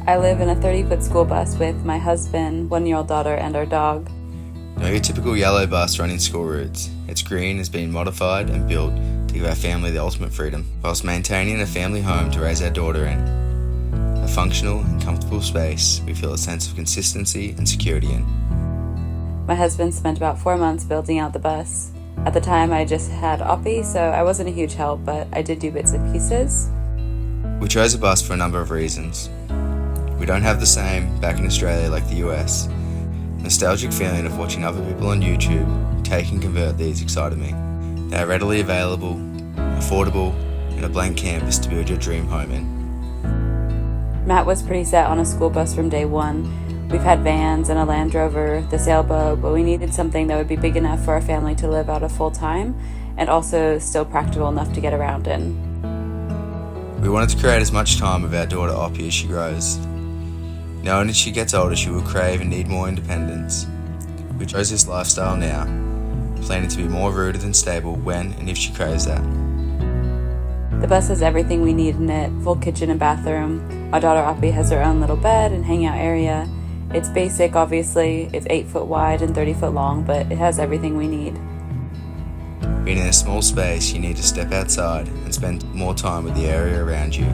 I live in a 30-foot school bus with my husband, 1-year-old daughter, and our dog. Not your typical yellow bus running school routes. Its green has been modified and built to give our family the ultimate freedom, whilst maintaining a family home to raise our daughter in. A functional and comfortable space we feel a sense of consistency and security in. My husband spent about 4 months building out the bus. At the time, I just had Aupi, so I wasn't a huge help, but I did do bits and pieces. We chose a bus for a number of reasons. We don't have the same back in Australia like the US. Nostalgic feeling of watching other people on YouTube take and convert these excited me. They are readily available, affordable, and a blank canvas to build your dream home in. Matt was pretty set on a school bus from day one. We've had vans and a Land Rover, the sailboat, but we needed something that would be big enough for our family to live out of full time and also still practical enough to get around in. We wanted to create as much time with our daughter Aupi as she grows. Knowing as she gets older she will crave and need more independence. We chose this lifestyle now, planning to be more rooted and stable when and if she craves that. The bus has everything we need in it, full kitchen and bathroom. Our daughter Aupi has her own little bed and hangout area. It's basic, obviously. It's 8 foot wide and 30 foot long, but it has everything we need. Being in a small space, you need to step outside and spend more time with the area around you.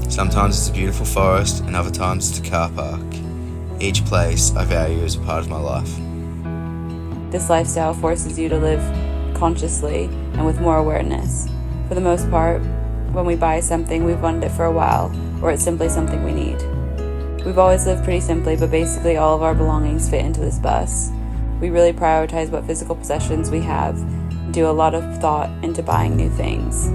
Sometimes it's a beautiful forest and other times it's a car park. Each place I value as a part of my life. This lifestyle forces you to live consciously and with more awareness. For the most part, when we buy something, we've wanted it for a while, or it's simply something we need. We've always lived pretty simply, but basically all of our belongings fit into this bus. We really prioritize what physical possessions we have, and do a lot of thought into buying new things.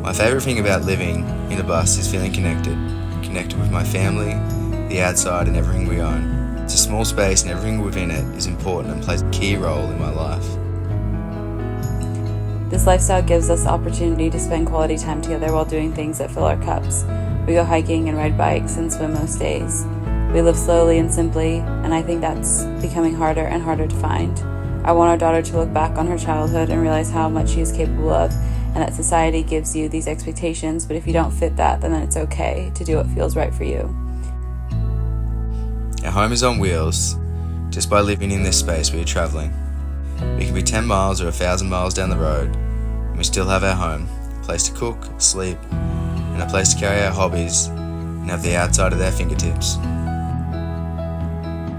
My favourite thing about living in a bus is feeling connected with my family, the outside and everything we own. It's a small space and everything within it is important and plays a key role in my life. This lifestyle gives us the opportunity to spend quality time together while doing things that fill our cups. We go hiking and ride bikes and swim most days. We live slowly and simply, and I think that's becoming harder and harder to find. I want our daughter to look back on her childhood and realize how much she is capable of, and that society gives you these expectations, but if you don't fit that, then it's okay to do what feels right for you. Our home is on wheels. Just by living in this space we are travelling. We can be 10 miles or 1,000 miles down the road, and we still have our home, a place to cook, sleep, and a place to carry our hobbies and have the outside at our fingertips.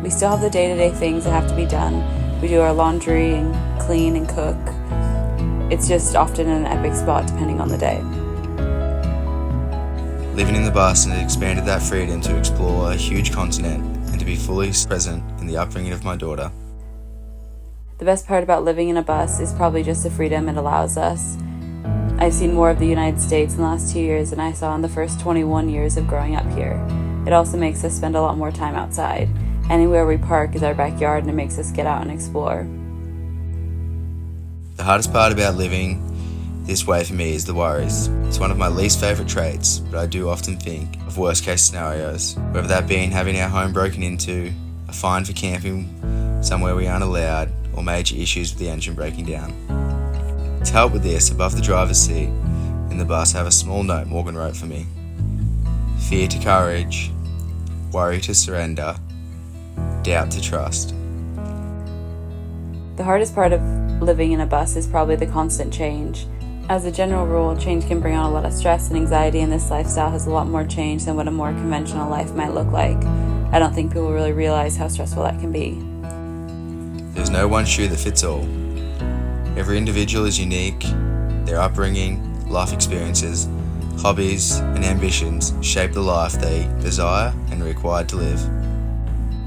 We still have the day-to-day things that have to be done. We do our laundry and clean and cook. It's just often in an epic spot depending on the day. Living in the bus has expanded that freedom to explore a huge continent and to be fully present in the upbringing of my daughter. The best part about living in a bus is probably just the freedom it allows us. I've seen more of the United States in the last 2 years than I saw in the first 21 years of growing up here. It also makes us spend a lot more time outside. Anywhere we park is our backyard, and it makes us get out and explore. The hardest part about living this way for me is the worries. It's one of my least favourite traits, but I do often think of worst case scenarios, whether that being having our home broken into, a fine for camping somewhere we aren't allowed, or major issues with the engine breaking down. To help with this, above the driver's seat in the bus I have a small note Morgan wrote for me. Fear to courage, worry to surrender, doubt to trust. The hardest part of living in a bus is probably the constant change. As a general rule, change can bring on a lot of stress and anxiety, and this lifestyle has a lot more change than what a more conventional life might look like. I don't think people really realize how stressful that can be. There's no one shoe that fits all. Every individual is unique. Their upbringing, life experiences, hobbies, and ambitions shape the life they desire and are required to live.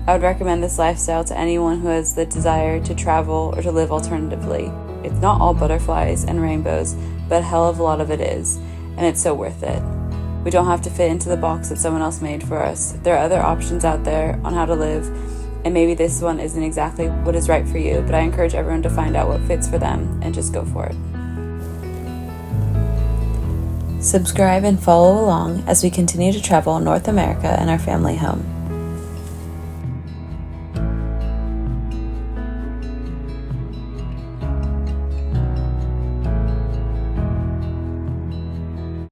I would recommend this lifestyle to anyone who has the desire to travel or to live alternatively. It's not all butterflies and rainbows, but a hell of a lot of it is, and it's so worth it. We don't have to fit into the box that someone else made for us. There are other options out there on how to live, and maybe this one isn't exactly what is right for you, but I encourage everyone to find out what fits for them and just go for it. Subscribe and follow along as we continue to travel North America and our family home.